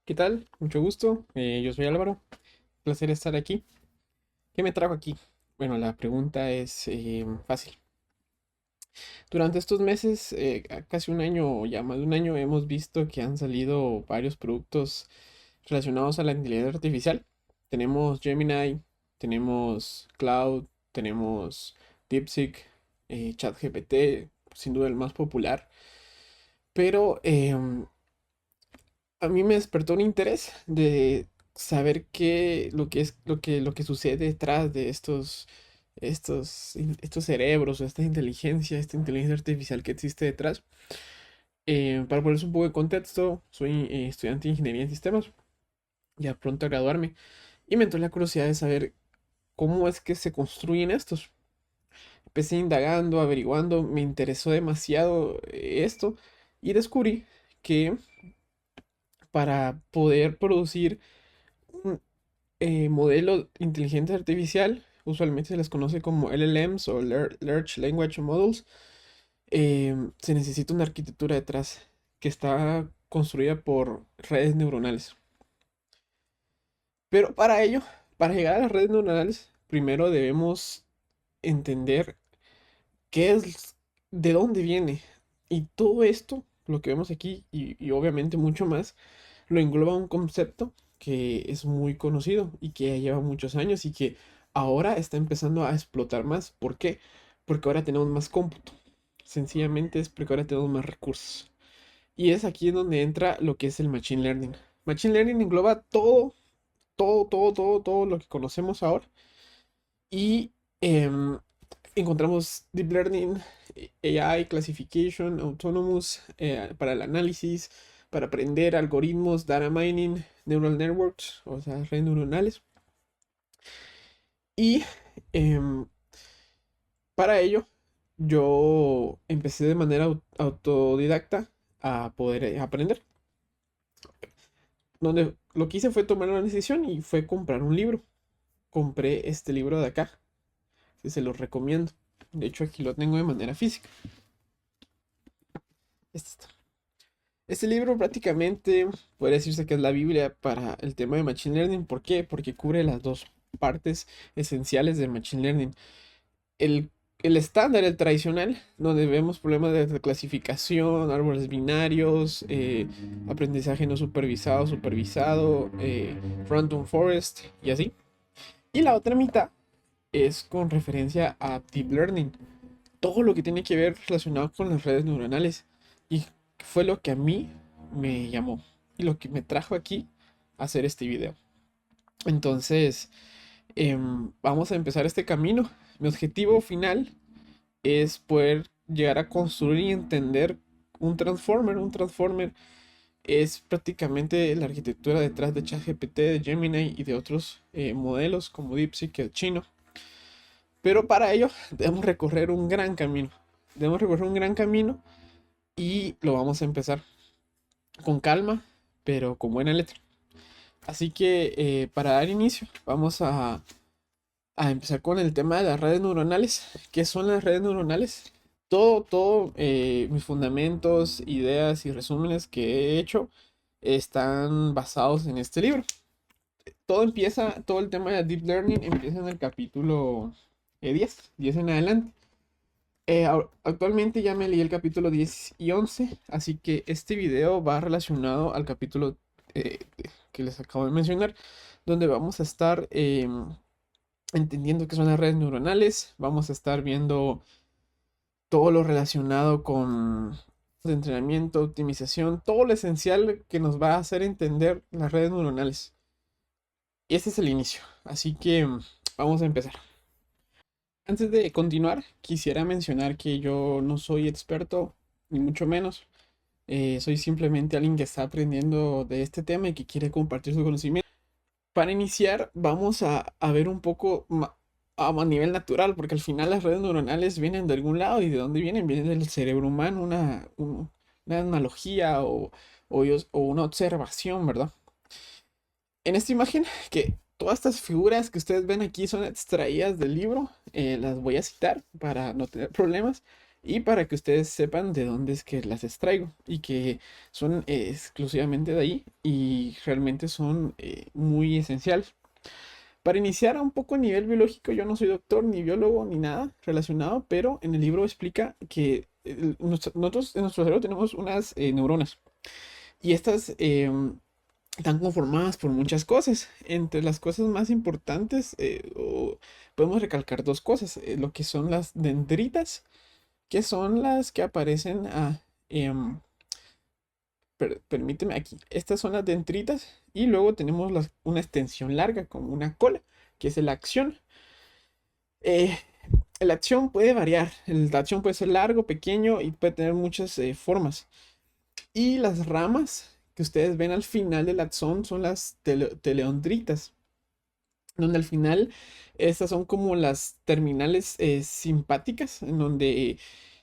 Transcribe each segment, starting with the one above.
¿Qué tal? Mucho gusto. Yo soy Álvaro. Placer estar aquí. ¿Qué me trajo aquí? Bueno, la pregunta es fácil. Durante estos meses, casi un año o ya más de un año, hemos visto que han salido varios productos relacionados a la inteligencia artificial. Tenemos Gemini, tenemos Cloud, tenemos DeepSeek, ChatGPT, sin duda el más popular. Pero a mí me despertó un interés de saber lo que sucede detrás de estos cerebros o esta inteligencia artificial que existe detrás. Para ponerles un poco de contexto, soy estudiante de ingeniería en sistemas, ya pronto a graduarme, y me entró la curiosidad de saber cómo es que se construyen estos. Empecé indagando, averiguando, me interesó demasiado esto y descubrí que para poder producir un modelo de inteligencia artificial, usualmente se les conoce como LLMs o Large Language Models, se necesita una arquitectura detrás que está construida por redes neuronales. Pero para ello, para llegar a las redes neuronales, primero debemos entender qué es, de dónde viene. Y todo esto, lo que vemos aquí, y obviamente mucho más, lo engloba un concepto que es muy conocido y que ya lleva muchos años y que ahora está empezando a explotar más. ¿Por qué? Porque ahora tenemos más cómputo. Sencillamente es porque ahora tenemos más recursos. Y es aquí en donde entra lo que es el Machine Learning. Machine Learning engloba todo lo que conocemos ahora. Y encontramos Deep Learning, AI, Classification, Autonomous, para el análisis, para aprender algoritmos, data mining, neural networks, o sea, redes neuronales. Y em, para ello, yo empecé de manera autodidacta a poder aprender. Donde lo que hice fue tomar una decisión y fue comprar un libro. Compré este libro de acá, que se los recomiendo. De hecho, aquí lo tengo de manera física. Este está. Este libro prácticamente podría decirse que es la Biblia para el tema de Machine Learning. ¿Por qué? Porque cubre las dos partes esenciales del Machine Learning. El, el estándar, el tradicional, donde vemos problemas de clasificación, árboles binarios, aprendizaje no supervisado, supervisado, random forest y así. Y la otra mitad es con referencia a Deep Learning. Todo lo que tiene que ver relacionado con las redes neuronales. Y fue lo que a mí me llamó y lo que me trajo aquí a hacer este video. Entonces, vamos a empezar este camino. Mi objetivo final es poder llegar a construir y entender un transformer. Un transformer es prácticamente la arquitectura detrás de ChatGPT, de Gemini y de otros modelos como DeepSeek, el chino. Pero para ello debemos recorrer un gran camino. Debemos recorrer un gran camino y lo vamos a empezar con calma, pero con buena letra. Así que para dar inicio, vamos a empezar con el tema de las redes neuronales. ¿Qué son las redes neuronales? Mis fundamentos, ideas y resúmenes que he hecho están basados en este libro. Todo el tema de Deep Learning empieza en el capítulo 10 en adelante. Actualmente ya me leí el capítulo 10 y 11, así que este video va relacionado al capítulo eh, que les acabo de mencionar, donde vamos a estar entendiendo qué son las redes neuronales, vamos a estar viendo todo lo relacionado con de entrenamiento, optimización, todo lo esencial que nos va a hacer entender las redes neuronales. Y este es el inicio, así que vamos a empezar. Antes de continuar, quisiera mencionar que yo no soy experto, ni mucho menos. Soy simplemente alguien que está aprendiendo de este tema y que quiere compartir su conocimiento. Para iniciar, vamos a ver un poco a nivel natural, porque al final las redes neuronales vienen de algún lado y de dónde vienen, vienen del cerebro humano, una analogía o una observación, ¿verdad? En esta imagen, que todas estas figuras que ustedes ven aquí son extraídas del libro, las voy a citar para no tener problemas. y para que ustedes sepan de dónde es que las extraigo y que son exclusivamente de ahí y realmente son muy esenciales. Para iniciar a un poco a nivel biológico, yo no soy doctor ni biólogo ni nada relacionado, pero en el libro explica que nosotros en nuestro cerebro tenemos unas neuronas y estas están conformadas por muchas cosas. Entre las cosas más importantes, podemos recalcar dos cosas, lo que son las dendritas, que son las que aparecen em, permíteme aquí. Estas son las dendritas y luego tenemos una extensión larga como una cola, que es la acción. Eh, la acción puede variar. La acción puede ser largo, pequeño y puede tener muchas formas. Y las ramas que ustedes ven al final del axón son las teleondritas, donde al final estas son como las terminales simpáticas, en donde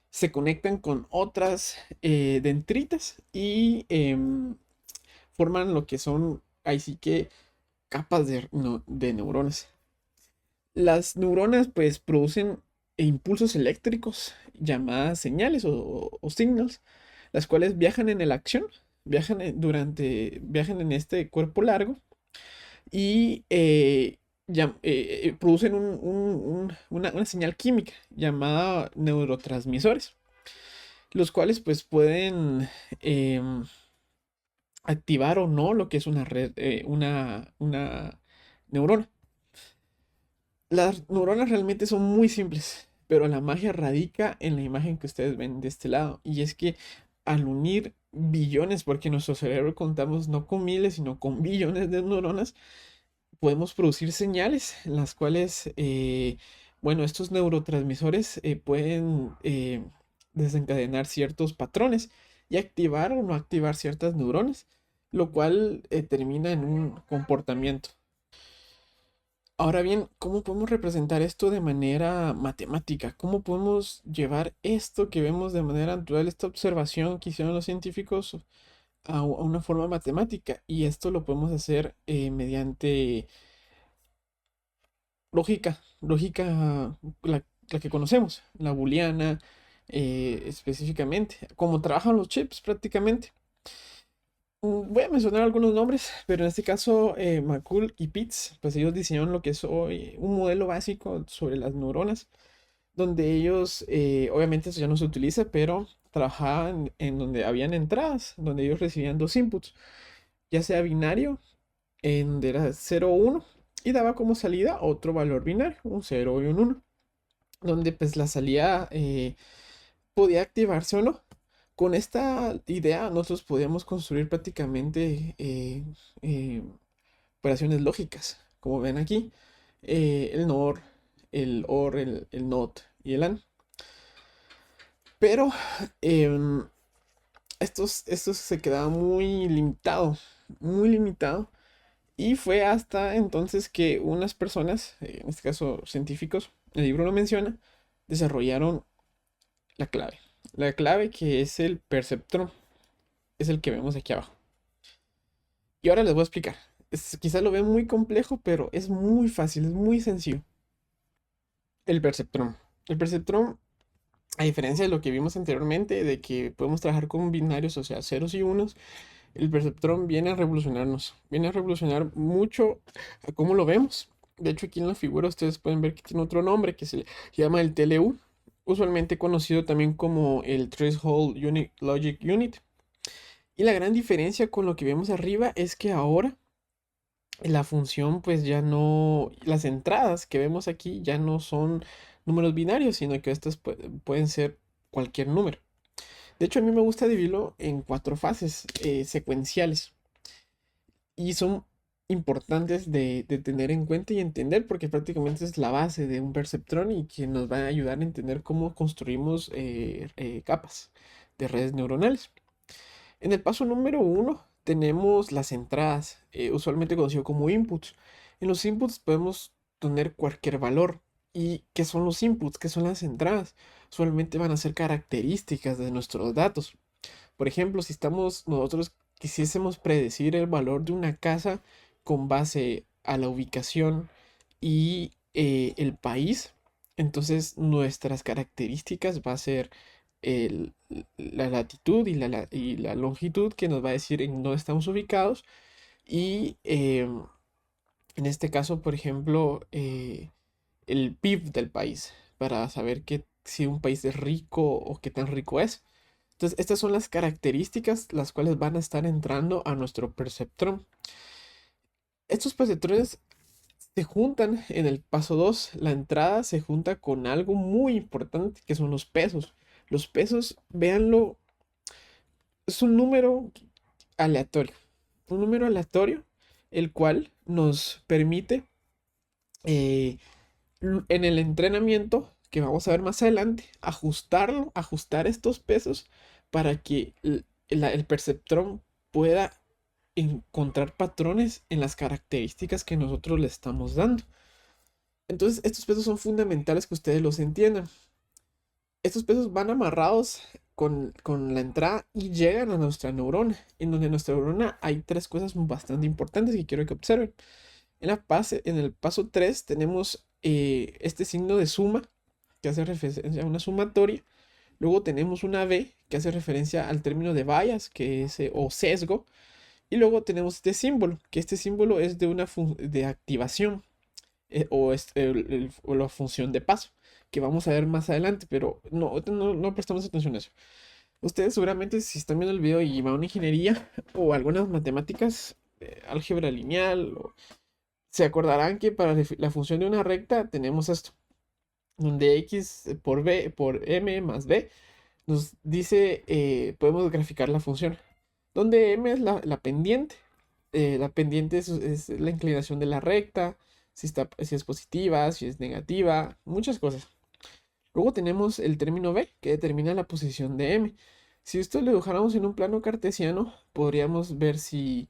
se conectan con otras dendritas y forman lo que son, ahí sí que, capas de neuronas. Las neuronas pues producen impulsos eléctricos llamadas señales o signals, las cuales viajan en la acción, viajan en este cuerpo largo y producen una señal química llamada neurotransmisores, los cuales pues pueden activar o no lo que es una red, una neurona. Las neuronas realmente son muy simples, pero la magia radica en la imagen que ustedes ven de este lado. Y es que al unir billones, porque en nuestro cerebro contamos no con miles, sino con billones de neuronas, podemos producir señales en las cuales, bueno, estos neurotransmisores pueden desencadenar ciertos patrones y activar o no activar ciertas neuronas, lo cual termina en un comportamiento. Ahora bien, ¿cómo podemos representar esto de manera matemática? ¿Cómo podemos llevar esto que vemos de manera natural, esta observación que hicieron los científicos, a una forma matemática? Y esto lo podemos hacer mediante lógica la que conocemos, la booleana, específicamente, como trabajan los chips prácticamente. Voy a mencionar algunos nombres, pero en este caso, McCool y Pitts, pues ellos diseñaron lo que es hoy un modelo básico sobre las neuronas, donde ellos, obviamente eso ya no se utiliza, pero trabajaban en donde habían entradas, donde ellos recibían dos inputs, ya sea binario, en donde era 0 o 1, y daba como salida otro valor binario, un 0 y un 1, donde pues la salida podía activarse o no. Con esta idea nosotros podíamos construir prácticamente eh, operaciones lógicas, como ven aquí, el NOR, el OR, el NOT y el AND. Pero em, estos se quedaba muy limitado, y fue hasta entonces que unas personas, en este caso científicos, el libro lo menciona, desarrollaron la clave. La clave que es el perceptrón, es el que vemos aquí abajo. Y ahora les voy a explicar. Quizás lo ven muy complejo, pero es muy fácil, es muy sencillo. El perceptrón. El perceptrón, a diferencia de lo que vimos anteriormente, de que podemos trabajar con binarios, o sea, ceros y unos, el perceptrón viene a revolucionarnos. Viene a revolucionar mucho a cómo lo vemos. De hecho, aquí en la figura ustedes pueden ver que tiene otro nombre que se llama el TLU, usualmente conocido también como el Threshold Logic Unit. Y la gran diferencia con lo que vemos arriba es que ahora la función pues ya no, las entradas que vemos aquí ya no son números binarios, sino que estas pueden ser cualquier número. De hecho, a mí me gusta dividirlo en cuatro fases secuenciales y son importantes de tener en cuenta y entender porque prácticamente es la base de un perceptrón y que nos va a ayudar a entender cómo construimos capas de redes neuronales. En el paso número uno tenemos las entradas, usualmente conocido como inputs. En los inputs podemos tener cualquier valor. ¿Y qué son los inputs? ¿Qué son las entradas? Usualmente van a ser características de nuestros datos. Por ejemplo, si nosotros quisiésemos predecir el valor de una casa con base a la ubicación y el país, entonces nuestras características va a ser la latitud y la longitud, que nos va a decir en dónde estamos ubicados. Y en este caso, por ejemplo, el PIB del país, para saber si un país es rico o qué tan rico es. Entonces, estas son las características las cuales van a estar entrando a nuestro perceptrón. Estos perceptrones se juntan en el paso 2. La entrada se junta con algo muy importante que son los pesos. Los pesos, véanlo, es un número aleatorio. Un número aleatorio, el cual nos permite en el entrenamiento, que vamos a ver más adelante, ajustar estos pesos para que el perceptrón pueda encontrar patrones en las características que nosotros le estamos dando. Entonces, estos pesos son fundamentales que ustedes los entiendan. Estos pesos van amarrados con la entrada y llegan a nuestra neurona, en donde en nuestra neurona hay tres cosas bastante importantes que quiero que observen. En el paso 3 tenemos este signo de suma, que hace referencia a una sumatoria. Luego tenemos una B, que hace referencia al término de bias, que es, o sesgo. Y luego tenemos este símbolo, que este símbolo es de una de activación, o la función de paso, que vamos a ver más adelante, pero no prestamos atención a eso. Ustedes seguramente, si están viendo el video y van a una ingeniería o algunas matemáticas, álgebra lineal, se acordarán que para la función de una recta tenemos esto, donde x por b por m más b nos dice, podemos graficar la función, donde m es la pendiente. La pendiente es la inclinación de la recta, si es positiva, si es negativa, muchas cosas. Luego tenemos el término b, que determina la posición de m. Si esto lo dibujáramos en un plano cartesiano, podríamos ver si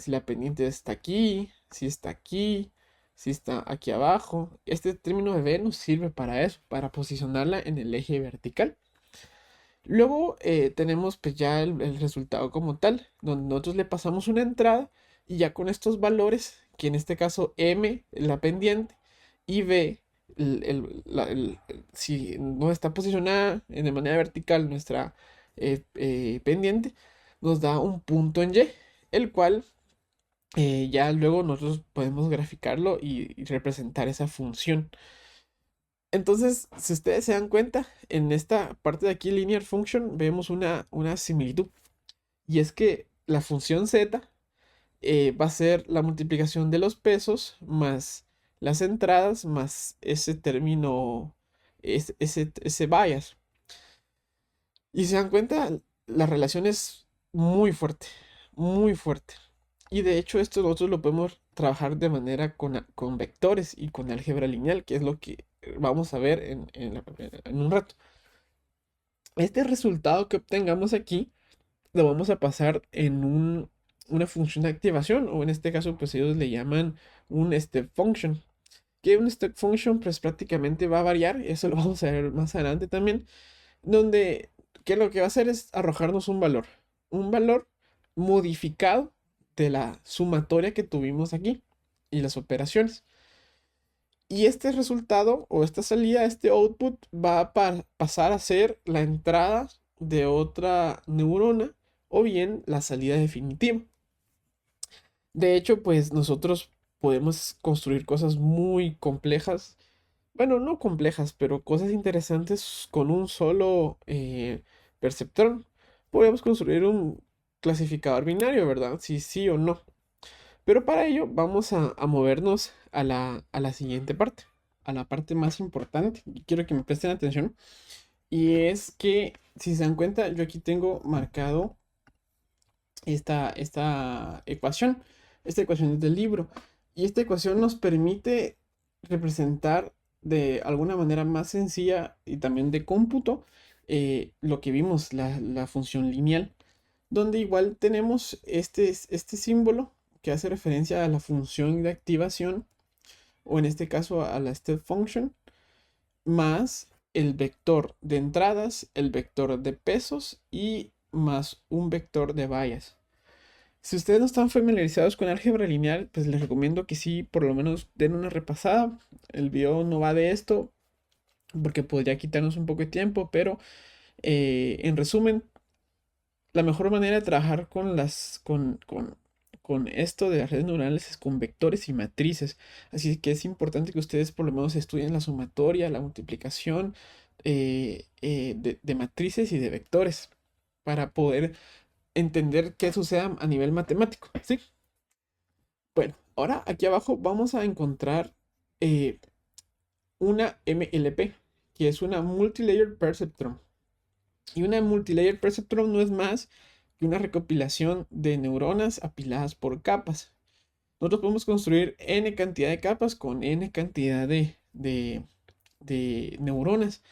la pendiente está aquí, si está aquí, si está aquí abajo. Este término de b nos sirve para eso, para posicionarla en el eje vertical. Luego tenemos pues ya el resultado como tal, donde nosotros le pasamos una entrada y ya con estos valores, que en este caso m, la pendiente, y b, si no está posicionada de manera vertical nuestra pendiente, nos da un punto en y, el cual ya luego nosotros podemos graficarlo y representar esa función. Entonces, si ustedes se dan cuenta, en esta parte de aquí, linear function, vemos una similitud. Y es que la función z va a ser la multiplicación de los pesos más las entradas más ese término, ese bias. Y se dan cuenta, la relación es muy fuerte, muy fuerte. Y de hecho esto nosotros lo podemos trabajar de manera con vectores y con álgebra lineal, que es lo que vamos a ver en un rato. Este resultado que obtengamos aquí lo vamos a pasar en una función de activación, o en este caso pues ellos le llaman un step function. Que un step function pues prácticamente va a variar, eso lo vamos a ver más adelante también, donde que lo que va a hacer es arrojarnos un valor modificado de la sumatoria que tuvimos aquí y las operaciones. Y este resultado o esta salida, este output, va a pasar a ser la entrada de otra neurona o bien la salida definitiva. De hecho, pues nosotros podemos construir cosas muy complejas, bueno, no complejas, pero cosas interesantes con un solo perceptrón. Podemos construir un clasificador binario, ¿verdad? Si sí o no. Pero para ello vamos a movernos a la siguiente parte, a la parte más importante. Y quiero que me presten atención. Y es que, si se dan cuenta, yo aquí tengo marcado esta ecuación. Esta ecuación es del libro. Y esta ecuación nos permite representar de alguna manera más sencilla y también de cómputo lo que vimos, la función lineal, donde igual tenemos este símbolo que hace referencia a la función de activación, o en este caso a la step function, más el vector de entradas, el vector de pesos y más un vector de bias. Si ustedes no están familiarizados con álgebra lineal, pues les recomiendo que sí, por lo menos den una repasada. El video no va de esto, porque podría quitarnos un poco de tiempo, pero en resumen, la mejor manera de trabajar con esto de las redes neuronales es con vectores y matrices. Así que es importante que ustedes por lo menos estudien la sumatoria, la multiplicación de matrices y de vectores para poder entender qué sucede a nivel matemático, ¿sí? Bueno, ahora aquí abajo vamos a encontrar eh, una MLP, que es una Multilayer Perceptron. Y una Multilayer Perceptron no es más que una recopilación de neuronas apiladas por capas. Nosotros podemos construir n cantidad de capas con n cantidad de neuronas,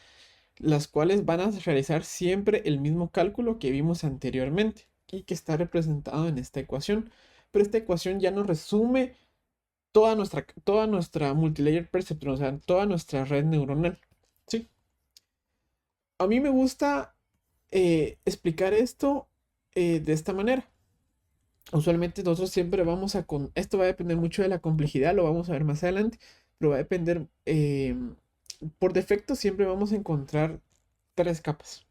las cuales van a realizar siempre el mismo cálculo que vimos anteriormente y que está representado en esta ecuación. Pero esta ecuación ya nos resume toda nuestra multilayer perceptron, o sea, toda nuestra red neuronal. ¿Sí? A mí me gusta explicar esto de esta manera. Usualmente nosotros siempre vamos a... Esto va a depender mucho de la complejidad, lo vamos a ver más adelante, pero va a depender... por defecto siempre vamos a encontrar tres capas.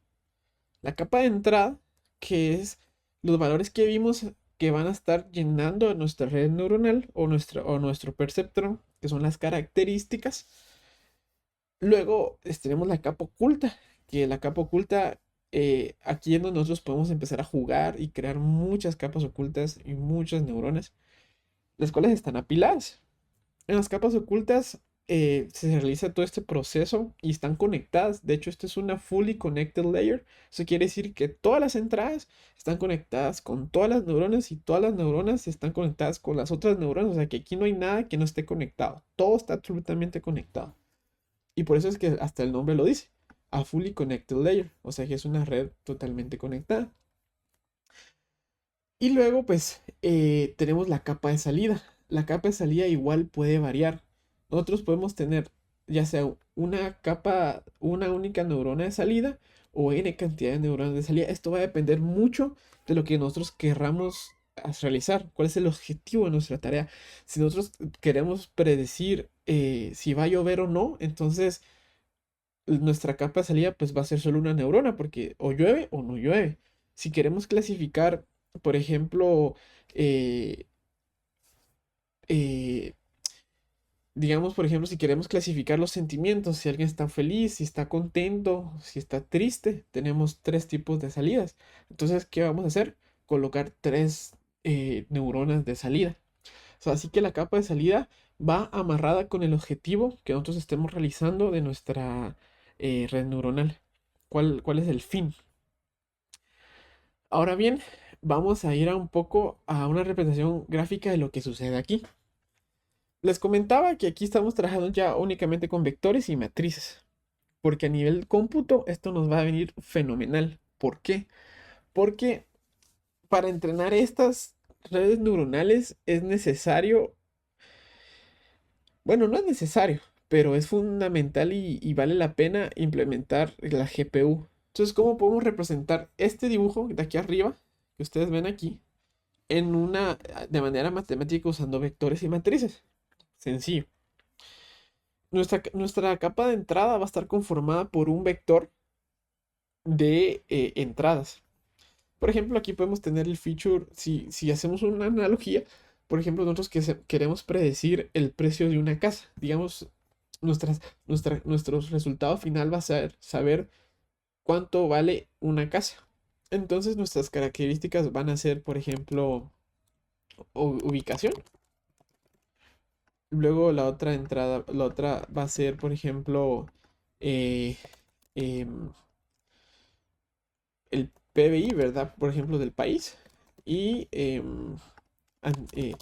La capa de entrada, que es los valores que vimos que van a estar llenando nuestra red neuronal o nuestro perceptron, que son las características. Luego tenemos la capa oculta, que la capa oculta, aquí es donde nosotros podemos empezar a jugar y crear muchas capas ocultas y muchas neuronas, las cuales están apiladas. En las capas ocultas se realiza todo este proceso y están conectadas. De hecho, esta es una fully connected layer. Eso quiere decir que todas las entradas están conectadas con todas las neuronas y todas las neuronas están conectadas con las otras neuronas. O sea que aquí no hay nada que no esté conectado. Todo está absolutamente conectado. Y por eso es que hasta el nombre lo dice, a fully connected layer, o sea que es una red totalmente conectada. Y luego pues tenemos la capa de salida. La capa de salida igual puede variar. Nosotros podemos tener ya sea una capa, una única neurona de salida o n cantidad de neuronas de salida. Esto va a depender mucho de lo que nosotros querramos realizar, cuál es el objetivo de nuestra tarea. Si nosotros queremos predecir si va a llover o no, entonces nuestra capa de salida pues va a ser solo una neurona porque o llueve o no llueve. Si queremos clasificar, por ejemplo, eh, eh, digamos, por ejemplo, si queremos clasificar los sentimientos, si alguien está feliz, si está contento, si está triste, tenemos tres tipos de salidas. Entonces, ¿qué vamos a hacer? Colocar tres neuronas de salida. O sea, así que la capa de salida va amarrada con el objetivo que nosotros estemos realizando de nuestra red neuronal. ¿Cuál es el fin? Ahora bien, vamos a ir a un poco a una representación gráfica de lo que sucede aquí. Les comentaba que aquí estamos trabajando ya únicamente con vectores y matrices, porque a nivel cómputo esto nos va a venir fenomenal. ¿Por qué? Porque para entrenar estas redes neuronales es necesario, bueno, no es necesario, pero es fundamental y vale la pena implementar la GPU. Entonces, ¿cómo podemos representar este dibujo de aquí arriba, que ustedes ven aquí, de manera matemática usando vectores y matrices? Sencillo. Nuestra capa de entrada va a estar conformada por un vector de entradas. Por ejemplo, aquí podemos tener el feature, si hacemos una analogía, por ejemplo, nosotros queremos predecir el precio de una casa. Digamos, nuestro resultado final va a ser saber cuánto vale una casa. Entonces nuestras características van a ser, por ejemplo, ubicación. Luego la otra entrada, la otra va a ser, por ejemplo, eh, em, el PBI, ¿verdad? Por ejemplo, del país. Y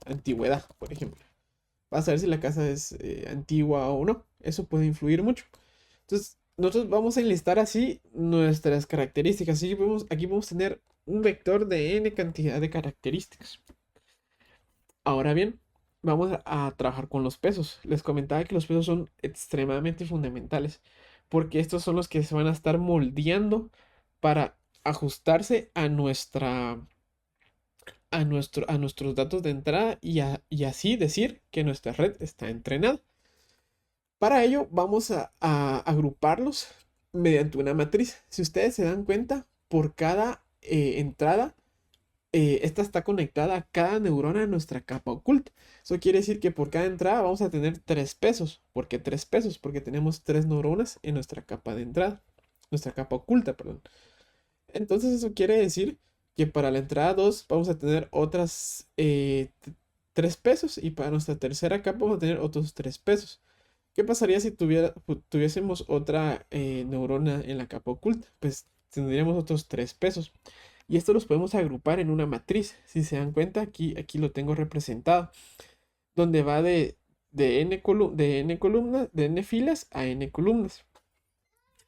antigüedad, por ejemplo. Vas a ver si la casa es antigua o no. Eso puede influir mucho. Entonces, nosotros vamos a enlistar así nuestras características. Aquí podemos tener un vector de n cantidad de características. Ahora bien, vamos a trabajar con los pesos. Les comentaba que los pesos son extremadamente fundamentales, porque estos son los que se van a estar moldeando para ajustarse a nuestros datos de entrada y así decir que nuestra red está entrenada. Para ello vamos a agruparlos mediante una matriz. Si ustedes se dan cuenta, por cada entrada, esta está conectada a cada neurona de nuestra capa oculta. Eso quiere decir que por cada entrada vamos a tener 3 pesos. ¿Por qué 3 pesos? Porque tenemos 3 neuronas en nuestra capa de entrada. Nuestra capa oculta, perdón. Entonces eso quiere decir que para la entrada 2 vamos a tener otras 3 pesos y para nuestra tercera capa vamos a tener otros 3 pesos. ¿Qué pasaría si tuviésemos otra neurona en la capa oculta? Pues tendríamos otros 3 pesos. Y esto los podemos agrupar en una matriz. Si se dan cuenta, aquí lo tengo representado. Donde va de n columnas, de n filas a n columnas.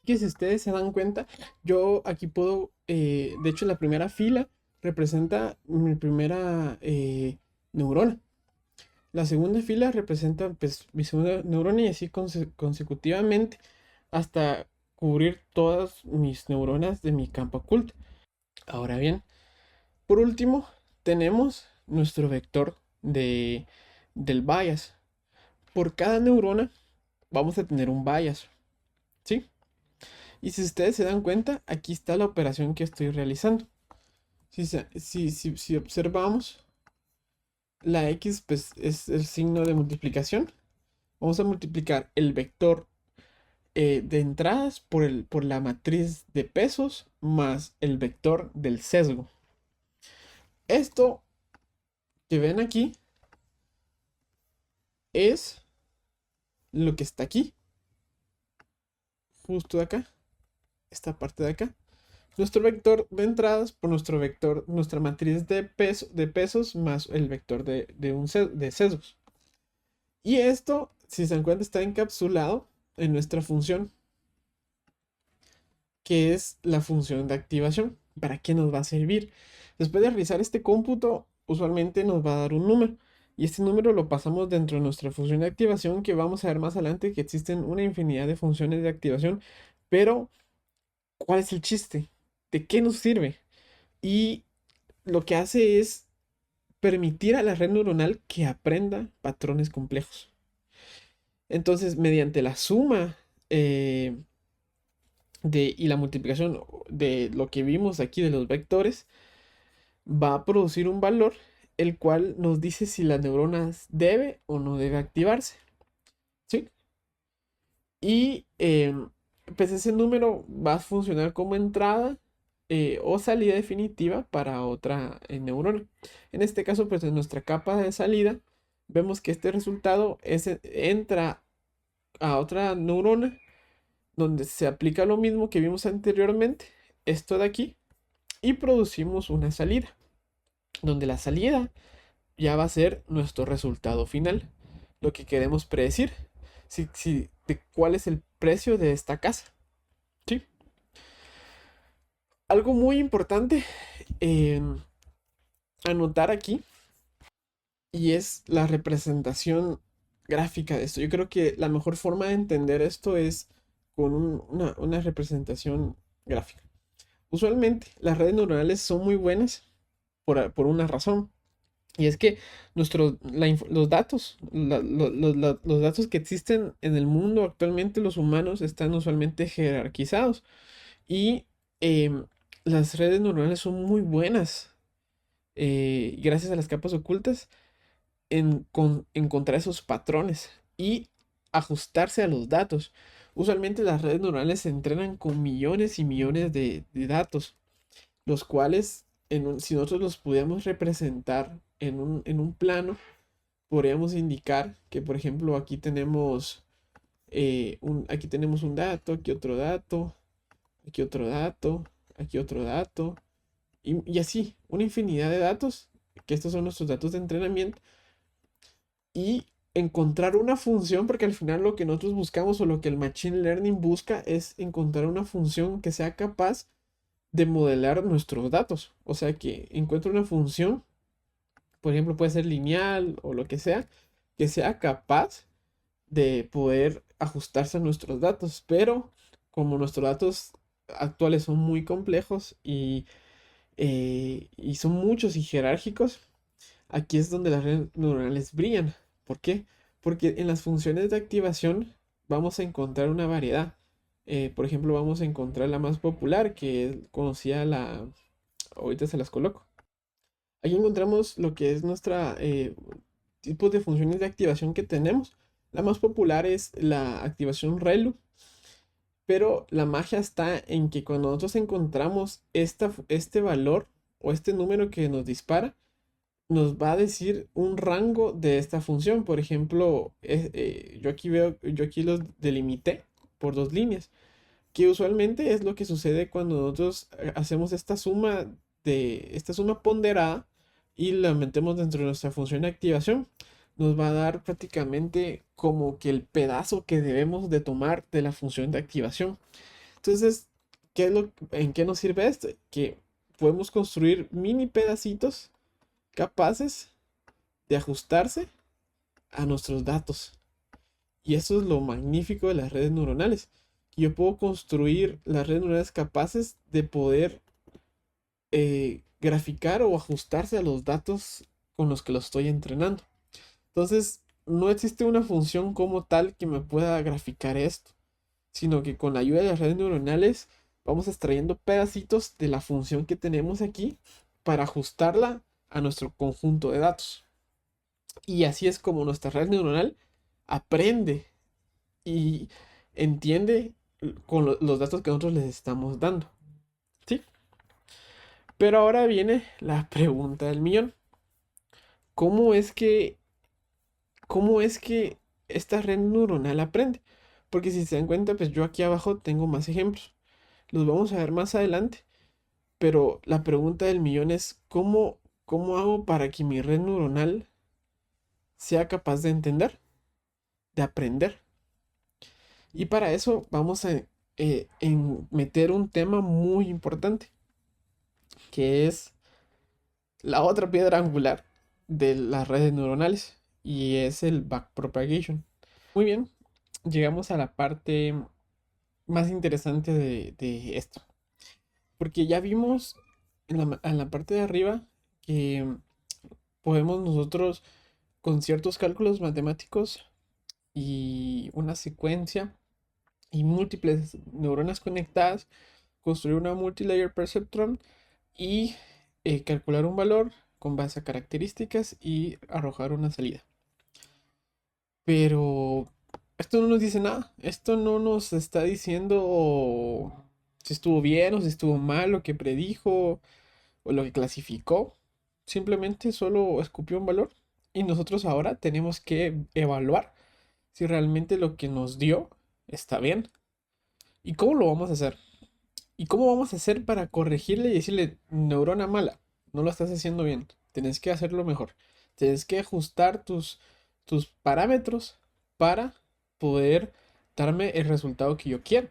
Que si ustedes se dan cuenta, yo aquí puedo, de hecho la primera fila representa mi primera neurona. La segunda fila representa pues mi segunda neurona y así consecutivamente hasta cubrir todas mis neuronas de mi campo oculto. Ahora bien, por último tenemos nuestro vector del bias. Por cada neurona vamos a tener un bias, ¿sí? Y si ustedes se dan cuenta, aquí está la operación que estoy realizando. Si observamos, la X pues, es el signo de multiplicación. Vamos a multiplicar el vector de entradas por la matriz de pesos más el vector del sesgo. Esto que ven aquí es lo que está aquí, justo de acá, esta parte de acá. Nuestro vector de entradas por nuestra matriz de pesos más el vector de sesgos. Y esto, si se dan cuenta, está encapsulado en nuestra función, que es la función de activación. ¿Para qué nos va a servir? Después de realizar este cómputo, usualmente nos va a dar un número. Y este número lo pasamos dentro de nuestra función de activación, que vamos a ver más adelante que existen una infinidad de funciones de activación. Pero, ¿cuál es el chiste? ¿De qué nos sirve? Y lo que hace es permitir a la red neuronal que aprenda patrones complejos. Entonces, mediante la suma y la multiplicación de lo que vimos aquí de los vectores, va a producir un valor el cual nos dice si la neurona debe o no debe activarse. ¿Sí? Y pues ese número va a funcionar como entrada o salida definitiva para otra neurona. En este caso, pues en nuestra capa de salida, vemos que este resultado entra a otra neurona donde se aplica lo mismo que vimos anteriormente, esto de aquí, y producimos una salida, donde la salida ya va a ser nuestro resultado final, lo que queremos predecir, de cuál es el precio de esta casa. ¿Sí? Algo muy importante anotar aquí, y es la representación gráfica de esto. Yo creo que la mejor forma de entender esto es con una representación gráfica. Usualmente las redes neuronales son muy buenas por una razón. Y es que los datos, los datos que existen en el mundo actualmente, los humanos están usualmente jerarquizados. Y em, las redes neuronales son muy buenas, gracias a las capas ocultas, en encontrar esos patrones y ajustarse a los datos. Usualmente las redes neuronales se entrenan con millones y millones de datos, los cuales, si nosotros los pudiéramos representar en un plano, podríamos indicar que, por ejemplo, aquí tenemos un dato, aquí otro dato, aquí otro dato, aquí otro dato, y así, una infinidad de datos, que estos son nuestros datos de entrenamiento, y encontrar una función, porque al final lo que nosotros buscamos o lo que el Machine Learning busca es encontrar una función que sea capaz de modelar nuestros datos. O sea, que encuentre una función, por ejemplo, puede ser lineal o lo que sea capaz de poder ajustarse a nuestros datos. Pero como nuestros datos actuales son muy complejos y son muchos y jerárquicos, aquí es donde las redes neuronales brillan. ¿Por qué? Porque en las funciones de activación vamos a encontrar una variedad. Por ejemplo, vamos a encontrar la más popular, que es conocida la... Ahorita se las coloco. Aquí encontramos lo que es nuestra tipos de funciones de activación que tenemos. La más popular es la activación ReLU, pero la magia está en que cuando nosotros encontramos este valor o este número que nos dispara, nos va a decir un rango de esta función. Por ejemplo, yo aquí los delimité por dos líneas, que usualmente es lo que sucede cuando nosotros hacemos esta suma ponderada y la metemos dentro de nuestra función de activación. Nos va a dar prácticamente como que el pedazo que debemos de tomar de la función de activación. Entonces, en qué nos sirve esto? Que podemos construir mini pedacitos capaces de ajustarse a nuestros datos. Y eso es lo magnífico de las redes neuronales. Yo puedo construir las redes neuronales capaces de poder graficar o ajustarse a los datos con los que los estoy entrenando. Entonces, no existe una función como tal que me pueda graficar esto, sino que con la ayuda de las redes neuronales vamos extrayendo pedacitos de la función que tenemos aquí para ajustarla a nuestro conjunto de datos. Y así es como nuestra red neuronal aprende y entiende con los datos que nosotros les estamos dando. ¿Sí? Pero ahora viene la pregunta del millón. ¿Cómo es que, cómo es que esta red neuronal aprende? Porque si se dan cuenta, pues yo aquí abajo tengo más ejemplos. Los vamos a ver más adelante. Pero la pregunta del millón es, ¿cómo hago para que mi red neuronal sea capaz de entender, de aprender? Y para eso vamos a meter un tema muy importante, que es la otra piedra angular de las redes neuronales, y es el backpropagation. Muy bien, llegamos a la parte más interesante de esto, porque ya vimos en la parte de arriba que podemos nosotros, con ciertos cálculos matemáticos y una secuencia y múltiples neuronas conectadas, construir una multilayer perceptron y calcular un valor con base a características y arrojar una salida. Pero esto no nos dice nada. Esto no nos está diciendo si estuvo bien o si estuvo mal, lo que predijo o lo que clasificó. Simplemente solo escupió un valor y nosotros ahora tenemos que evaluar si realmente lo que nos dio está bien. ¿Y cómo lo vamos a hacer? ¿Y cómo vamos a hacer para corregirle y decirle, neurona mala, no lo estás haciendo bien, tienes que hacerlo mejor, tienes que ajustar tus parámetros para poder darme el resultado que yo quiero?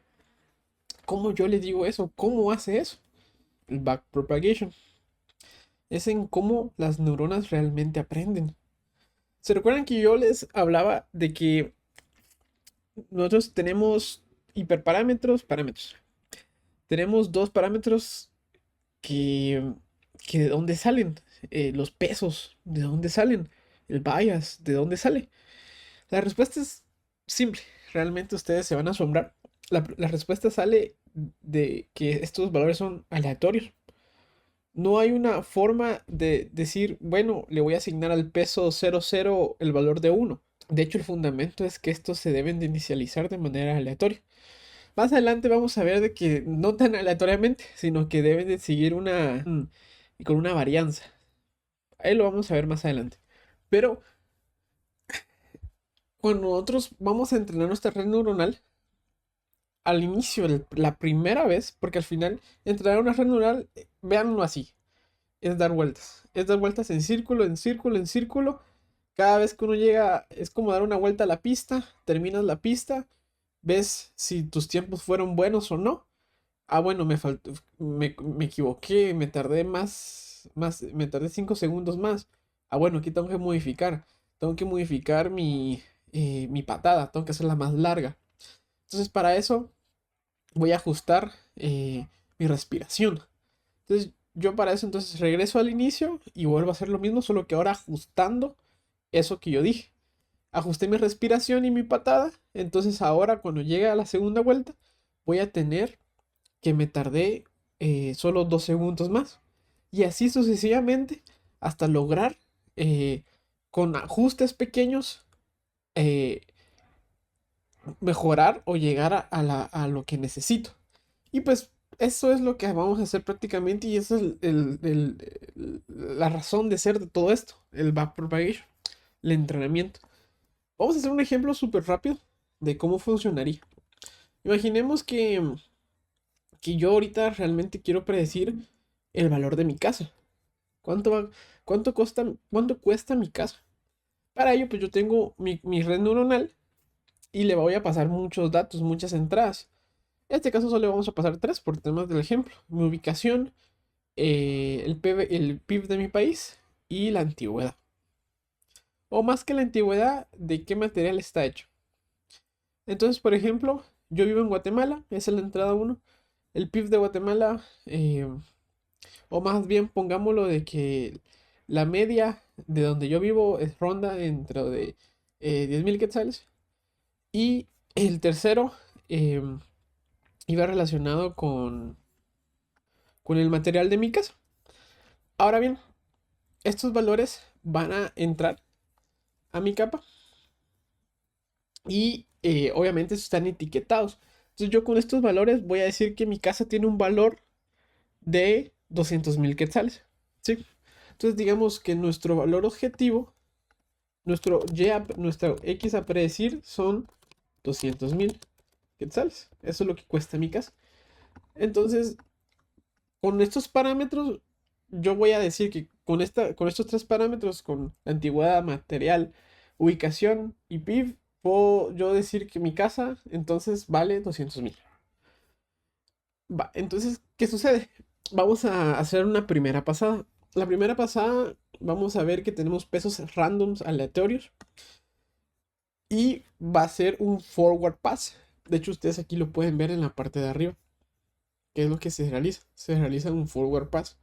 ¿Cómo yo le digo eso? ¿Cómo hace eso? El backpropagation es en cómo las neuronas realmente aprenden. ¿Se recuerdan que yo les hablaba de que nosotros tenemos hiperparámetros, parámetros? Tenemos dos parámetros que, que de dónde salen, los pesos, de dónde salen, el bias, de dónde sale. La respuesta es simple, realmente ustedes se van a asombrar. La respuesta sale de que estos valores son aleatorios. No hay una forma de decir, bueno, le voy a asignar al peso 00 el valor de 1. De hecho, el fundamento es que estos se deben de inicializar de manera aleatoria. Más adelante vamos a ver de que no tan aleatoriamente, sino que deben de seguir con una varianza. Ahí lo vamos a ver más adelante. Pero cuando nosotros vamos a entrenar nuestra red neuronal, al inicio, la primera vez, porque al final entrenar una red neuronal, véanlo así, es dar vueltas. Es dar vueltas en círculo, en círculo, en círculo. Cada vez que uno llega, es como dar una vuelta a la pista, terminas la pista, ves si tus tiempos fueron buenos o no. Ah, bueno, me faltó, me equivoqué, me tardé 5 segundos más. Ah, bueno, aquí tengo que modificar mi patada, tengo que hacerla más larga. Entonces, para eso voy a ajustar mi respiración. Entonces, yo para eso entonces regreso al inicio y vuelvo a hacer lo mismo, solo que ahora ajustando eso que yo dije. ajusté mi respiración y mi patada. Entonces ahora cuando llegue a la segunda vuelta, voy a tener que me tardé solo 2 segundos más. Y así sucesivamente hasta lograr con ajustes pequeños eh, mejorar o llegar a lo que necesito. Y pues eso es lo que vamos a hacer prácticamente y esa es la razón de ser de todo esto, el backpropagation, el entrenamiento. Vamos a hacer un ejemplo súper rápido de cómo funcionaría. Imaginemos que yo ahorita realmente quiero predecir el valor de mi casa. ¿Cuánto va- cuánto cuesta mi casa? Para ello, pues yo tengo mi red neuronal y le voy a pasar muchos datos, muchas entradas. En este caso solo le vamos a pasar tres por temas del ejemplo. Mi ubicación, el PIB de mi país y la antigüedad. O más que la antigüedad, de qué material está hecho. Entonces, por ejemplo, yo vivo en Guatemala, esa es la entrada uno. El PIB de Guatemala, o más bien pongámoslo de que la media de donde yo vivo es ronda dentro de 10.000 quetzales. Y el tercero iba relacionado con el material de mi casa. Ahora bien, estos valores van a entrar a mi capa y obviamente están etiquetados. Entonces yo con estos valores voy a decir que mi casa tiene un valor de 200.000 quetzales. ¿Sí? Entonces digamos que nuestro valor objetivo, nuestro X a predecir son 200.000 quetzales. Eso es lo que cuesta mi casa. Entonces, con estos parámetros, yo voy a decir que con estos tres parámetros, con la antigüedad, material, ubicación y PIB, puedo yo decir que mi casa entonces vale 200.000. Va, entonces, ¿qué sucede? Vamos a hacer una primera pasada. La primera pasada, vamos a ver que tenemos pesos randoms aleatorios y va a ser un forward pass. De hecho, ustedes aquí lo pueden ver en la parte de arriba. ¿Qué es lo que se realiza? Se realiza un forward pass.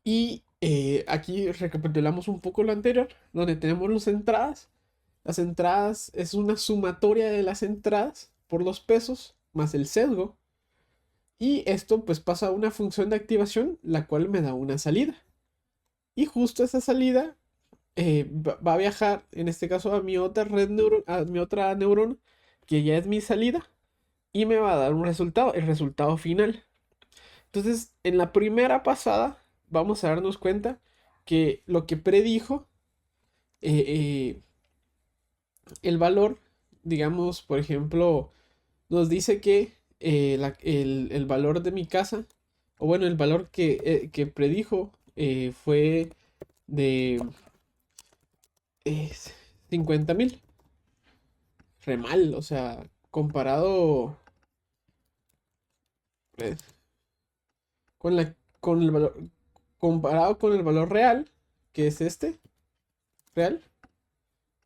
Y aquí recapitulamos un poco lo anterior, donde tenemos las entradas. Las entradas es una sumatoria de las entradas por los pesos más el sesgo. Y esto pues pasa a una función de activación, la cual me da una salida. Y justo esa salida va a viajar, en este caso, a mi otra a mi otra neurona, que ya es mi salida, y me va a dar un resultado, el resultado final. Entonces, en la primera pasada, vamos a darnos cuenta que lo que predijo eh, eh, el valor, digamos, por ejemplo, nos dice que el valor de mi casa, o bueno, el valor que predijo fue de eh, 50.000. Re mal, o sea, eh, con el valor, comparado con el valor real, que es este, real,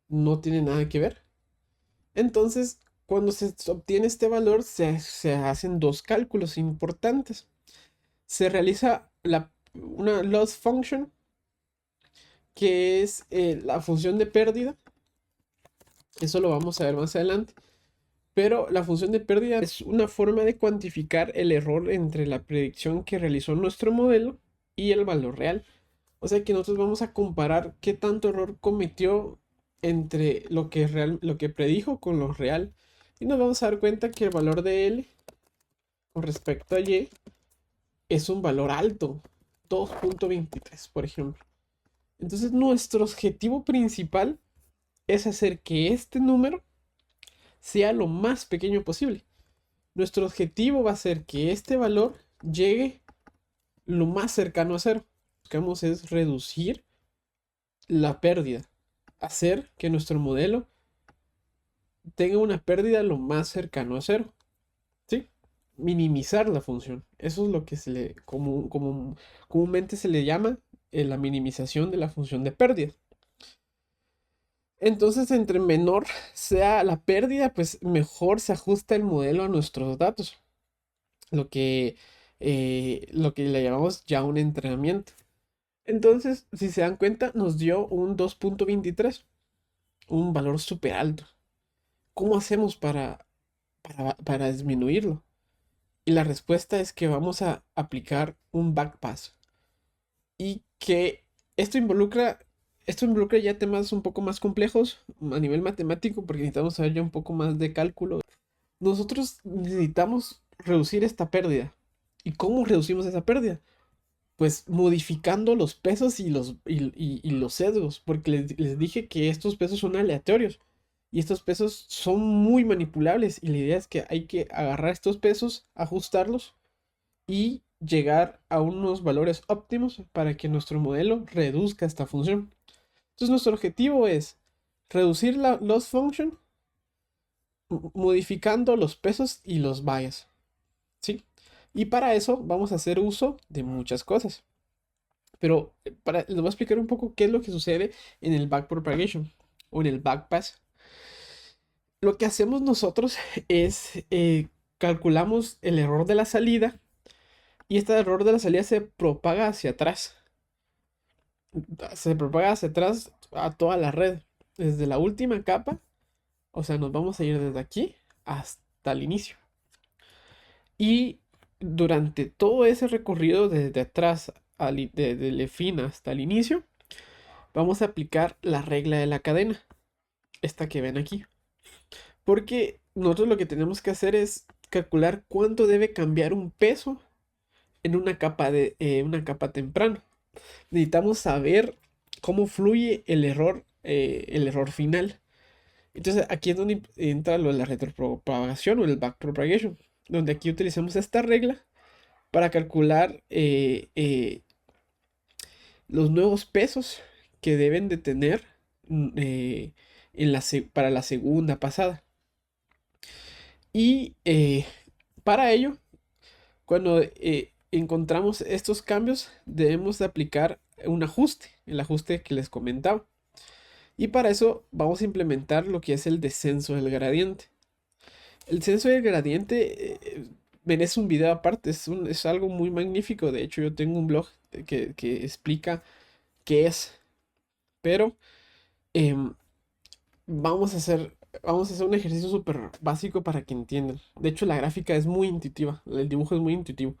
no tiene nada que ver. Entonces, cuando se obtiene este valor, se hacen dos cálculos importantes. Se realiza una loss function, que es la función de pérdida. Eso lo vamos a ver más adelante. Pero la función de pérdida es una forma de cuantificar el error entre la predicción que realizó nuestro modelo y el valor real. O sea que nosotros vamos a comparar qué tanto error cometió entre lo que predijo con lo real. Y nos vamos a dar cuenta que el valor de L con respecto a Y es un valor alto, 2.23, por ejemplo. Entonces nuestro objetivo principal es hacer que este número sea lo más pequeño posible. Nuestro objetivo va a ser que este valor llegue lo más cercano a cero. Lo que buscamos es reducir la pérdida, hacer que nuestro modelo tenga una pérdida lo más cercano a cero, ¿sí? Minimizar la función. Eso es lo que comúnmente se le llama la minimización de la función de pérdida. Entonces, entre menor sea la pérdida, pues mejor se ajusta el modelo a nuestros datos. Lo que le llamamos ya un entrenamiento. Entonces, si se dan cuenta, nos dio un 2.23. un valor súper alto. ¿Cómo hacemos para disminuirlo? Y la respuesta es que vamos a aplicar un backpass. Y que esto involucra, esto involucra ya temas un poco más complejos a nivel matemático, porque necesitamos saber ya un poco más de cálculo. Nosotros necesitamos reducir esta pérdida. ¿Y cómo reducimos esa pérdida? Pues modificando los pesos y los sesgos, porque les dije que estos pesos son aleatorios y estos pesos son muy manipulables y la idea es que hay que agarrar estos pesos, ajustarlos y llegar a unos valores óptimos para que nuestro modelo reduzca esta función. Entonces nuestro objetivo es reducir la loss function modificando los pesos y los bias, ¿sí? Y para eso vamos a hacer uso de muchas cosas. Pero les voy a explicar un poco qué es lo que sucede en el backpropagation o en el backpass. Lo que hacemos nosotros es calculamos el error de la salida y este error de la salida se propaga hacia atrás. Se propaga hacia atrás a toda la red, desde la última capa, o sea, nos vamos a ir desde aquí hasta el inicio. Y durante todo ese recorrido desde atrás, desde el fin hasta el inicio, vamos a aplicar la regla de la cadena, esta que ven aquí. Porque nosotros lo que tenemos que hacer es calcular cuánto debe cambiar un peso en una capa temprana. Necesitamos saber cómo fluye el error final. Entonces aquí es donde entra lo de la retropropagación o el backpropagation, donde aquí utilizamos esta regla para calcular los nuevos pesos que deben de tener para la segunda pasada. Y para ello, cuando encontramos estos cambios, debemos de aplicar un ajuste, el ajuste que les comentaba. Y para eso vamos a implementar lo que es el descenso del gradiente. El descenso del gradiente merece un video aparte, es algo muy magnífico. De hecho, yo tengo un blog que explica qué es. Pero em, vamos a hacer un ejercicio súper básico para que entiendan. De hecho, la gráfica es muy intuitiva, el dibujo es muy intuitivo.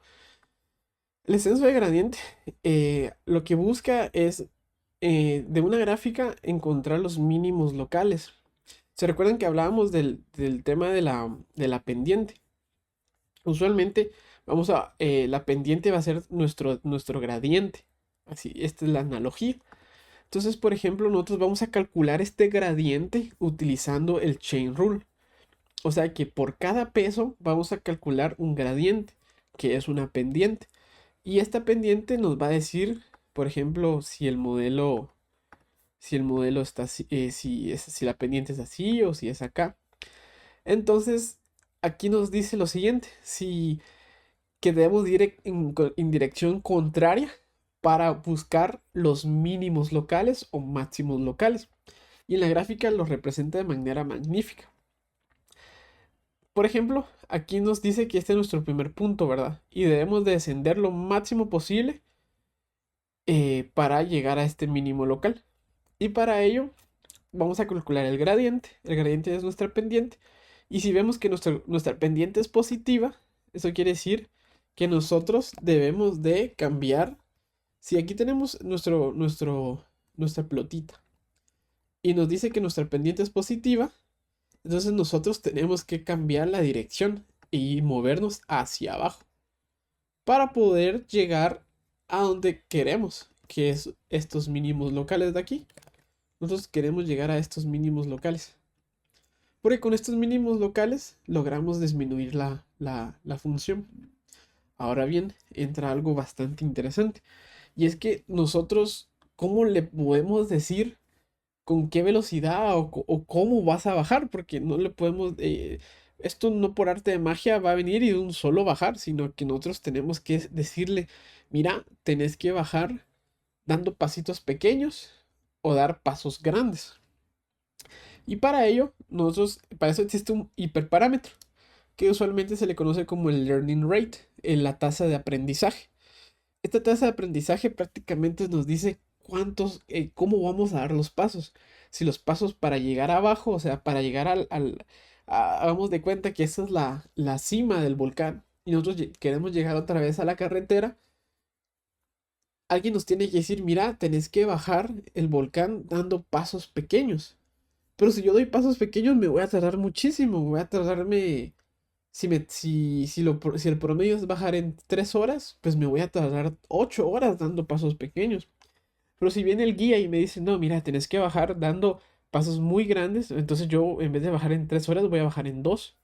El descenso de gradiente lo que busca es de una gráfica encontrar los mínimos locales. ¿Se recuerdan que hablábamos del tema de la pendiente? Usualmente la pendiente va a ser nuestro gradiente. Así, esta es la analogía. Entonces, por ejemplo, nosotros vamos a calcular este gradiente utilizando el chain rule. O sea que por cada peso vamos a calcular un gradiente, que es una pendiente. Y esta pendiente nos va a decir, por ejemplo, si el modelo está así, si la pendiente es así o si es acá. Entonces, aquí nos dice lo siguiente, si que debemos ir en dirección contraria para buscar los mínimos locales o máximos locales. Y en la gráfica lo representa de manera magnífica. Por ejemplo, aquí nos dice que este es nuestro primer punto, ¿verdad? Y debemos de descender lo máximo posible para llegar a este mínimo local. Y para ello vamos a calcular el gradiente. El gradiente es nuestra pendiente. Y si vemos que nuestra pendiente es positiva, eso quiere decir que nosotros debemos de cambiar. Si aquí tenemos nuestra pelotita y nos dice que nuestra pendiente es positiva, entonces nosotros tenemos que cambiar la dirección y movernos hacia abajo para poder llegar a donde queremos, que es estos mínimos locales de aquí. Nosotros queremos llegar a estos mínimos locales. Porque con estos mínimos locales logramos disminuir la función. Ahora bien, entra algo bastante interesante. Y es que nosotros, ¿cómo le podemos decir con qué velocidad o cómo vas a bajar? Porque no le podemos... esto no por arte de magia va a venir y de un solo bajar, sino que nosotros tenemos que decirle, mira, tenés que bajar dando pasitos pequeños o dar pasos grandes. Y para eso existe un hiperparámetro, que usualmente se le conoce como el learning rate, en la tasa de aprendizaje. Esta tasa de aprendizaje prácticamente nos dice cómo vamos a dar los pasos. si los pasos para llegar abajo, o sea, para llegar hagamos de cuenta que esa es la cima del volcán y nosotros queremos llegar otra vez a la carretera, alguien nos tiene que decir, mira, tenés que bajar el volcán dando pasos pequeños. Pero si yo doy pasos pequeños me voy a tardar muchísimo, voy a tardarme, si el promedio es bajar en 3 horas, pues me voy a tardar 8 horas dando pasos pequeños. Pero si viene el guía y me dice, no, mira, tenés que bajar dando pasos muy grandes, entonces yo en vez de bajar en 3 horas voy a bajar en 2.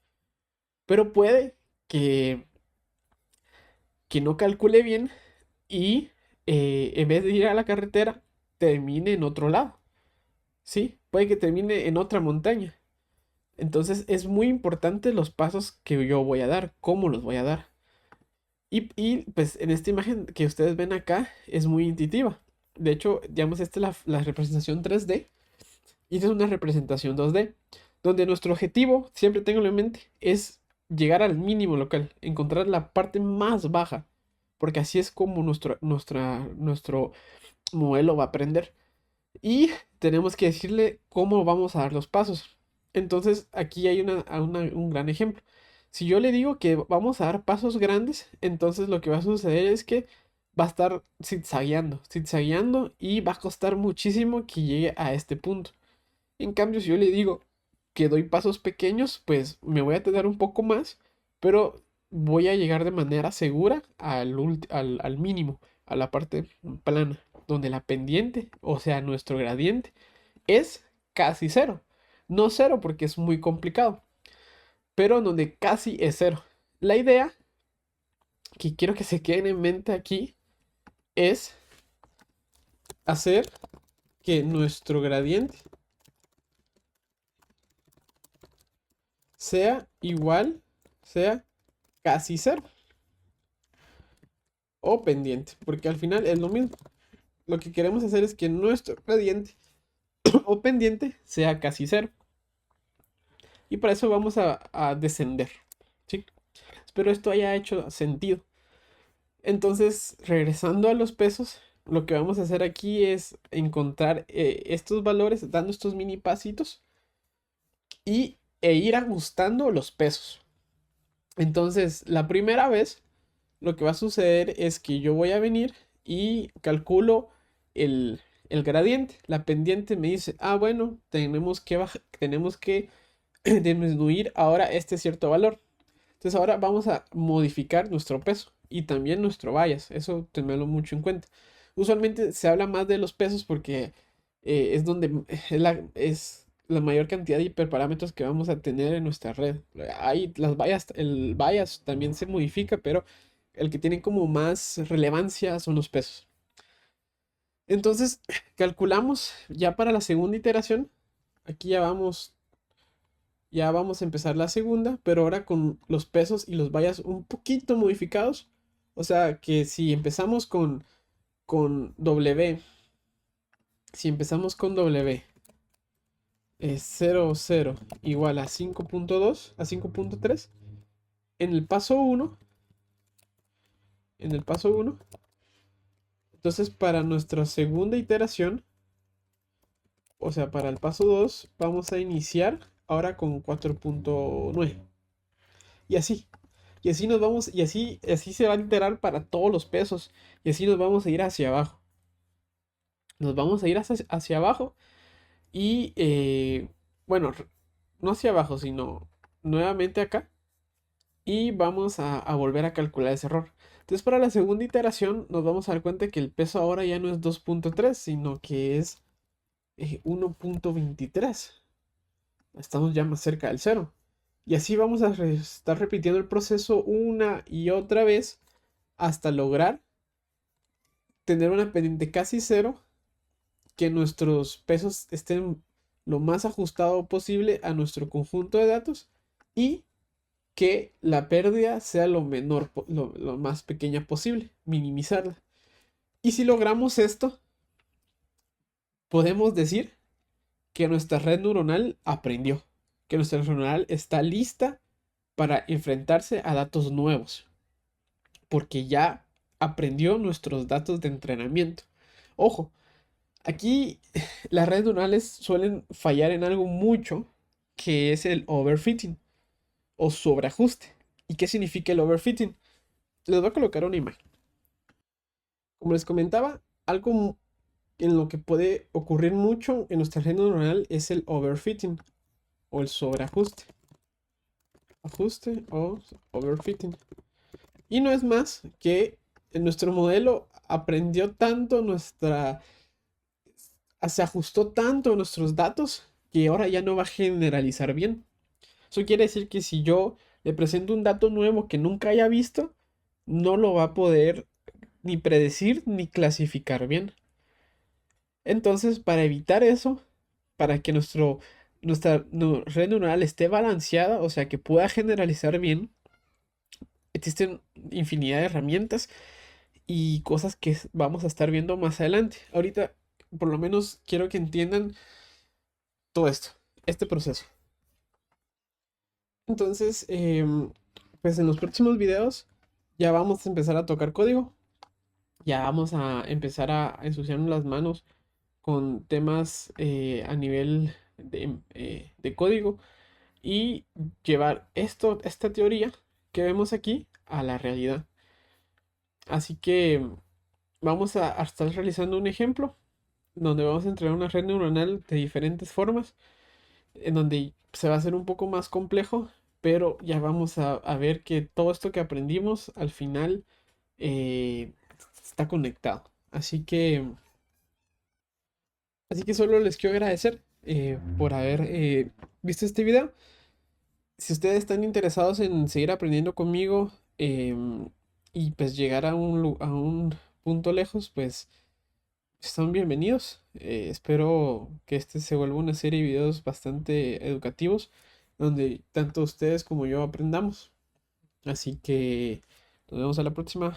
Pero puede que, que no calcule bien y en vez de ir a la carretera, termine en otro lado. ¿Sí? Puede que termine en otra montaña. Entonces es muy importante los pasos que yo voy a dar, cómo los voy a dar. Pues en esta imagen que ustedes ven acá es muy intuitiva. De hecho, digamos, esta es la representación 3D y esta es una representación 2D, donde nuestro objetivo, siempre tengo en mente, es llegar al mínimo local, encontrar la parte más baja, porque así es como nuestro modelo va a aprender. Y tenemos que decirle cómo vamos a dar los pasos. Entonces, aquí hay un gran ejemplo. Si yo le digo que vamos a dar pasos grandes, entonces lo que va a suceder es que va a estar zigzagueando y va a costar muchísimo que llegue a este punto. En cambio, si yo le digo que doy pasos pequeños, pues me voy a tardar un poco más, pero voy a llegar de manera segura al mínimo, a la parte plana, donde la pendiente, o sea, nuestro gradiente, es casi cero. No cero porque es muy complicado, pero donde casi es cero. La idea que quiero que se queden en mente aquí es hacer que nuestro gradiente sea igual, sea casi cero o pendiente, porque al final es lo mismo. Lo que queremos hacer es que nuestro gradiente o pendiente sea casi cero. Y para eso vamos a descender. ¿Sí? Espero esto haya hecho sentido. Entonces, regresando a los pesos, lo que vamos a hacer aquí es encontrar estos valores, dando estos mini pasitos e ir ajustando los pesos. Entonces, la primera vez, lo que va a suceder es que yo voy a venir y calculo el, el gradiente. La pendiente me dice, ah, bueno, tenemos que disminuir ahora este cierto valor. Entonces ahora vamos a modificar nuestro peso y también nuestro bias. Eso tenedlo mucho en cuenta. Usualmente se habla más de los pesos porque es donde es la mayor cantidad de hiperparámetros que vamos a tener en nuestra red. Hay el bias también se modifica, pero el que tiene como más relevancia son los pesos. Entonces, calculamos ya para la segunda iteración. Aquí ya vamos a empezar la segunda, pero ahora con los pesos y los vallas un poquito modificados. O sea que si empezamos con W, si empezamos con W es 0, 0 igual a 5.2, a 5.3, en el paso 1, en el paso 1, entonces para nuestra segunda iteración, o sea, para el paso 2, vamos a iniciar ahora con 4.9. Y así. Y así nos vamos, así se va a iterar para todos los pesos. Y así nos vamos a ir hacia abajo. Nos vamos a ir hacia abajo. Y bueno, no hacia abajo, sino nuevamente acá. Y vamos a volver a calcular ese error. Entonces para la segunda iteración nos vamos a dar cuenta que el peso ahora ya no es 2.3 sino que es 1.23. Estamos ya más cerca del cero. Y así vamos a estar repitiendo el proceso una y otra vez hasta lograr tener una pendiente casi cero, que nuestros pesos estén lo más ajustado posible a nuestro conjunto de datos y que la pérdida sea lo menor, lo más pequeña posible, minimizarla. Y si logramos esto, podemos decir que nuestra red neuronal aprendió, que nuestra red neuronal está lista para enfrentarse a datos nuevos, porque ya aprendió nuestros datos de entrenamiento. Ojo, aquí Las redes neuronales suelen fallar en algo mucho, que es el overfitting o sobreajuste. ¿Y qué significa el overfitting? Les voy a colocar una imagen. Como les comentaba, algo en lo que puede ocurrir mucho en nuestra red neuronal es el overfitting o el sobreajuste. Ajuste o overfitting. Y no es más que nuestro modelo aprendió tanto se ajustó tanto a nuestros datos que ahora ya no va a generalizar bien. Eso quiere decir que si yo le presento un dato nuevo que nunca haya visto, no lo va a poder ni predecir ni clasificar bien. Entonces, para evitar eso, para que nuestra red neuronal esté balanceada, o sea, que pueda generalizar bien, existen infinidad de herramientas y cosas que vamos a estar viendo más adelante. Ahorita, por lo menos, quiero que entiendan todo esto, este proceso. Entonces, pues en los próximos videos ya vamos a empezar a tocar código, ya vamos a empezar a ensuciarnos las manos con temas a nivel de código y llevar esta teoría que vemos aquí a la realidad. Así que vamos a estar realizando un ejemplo donde vamos a entrenar una red neuronal de diferentes formas, en donde se va a hacer un poco más complejo, pero ya vamos a ver que todo esto que aprendimos al final eh, está conectado. Así que solo les quiero agradecer por haber visto este video. Si ustedes están interesados en seguir aprendiendo conmigo y pues llegar a un punto lejos, pues son bienvenidos. Espero que este se vuelva una serie de videos bastante educativos, donde tanto ustedes como yo aprendamos. Así que nos vemos a la próxima.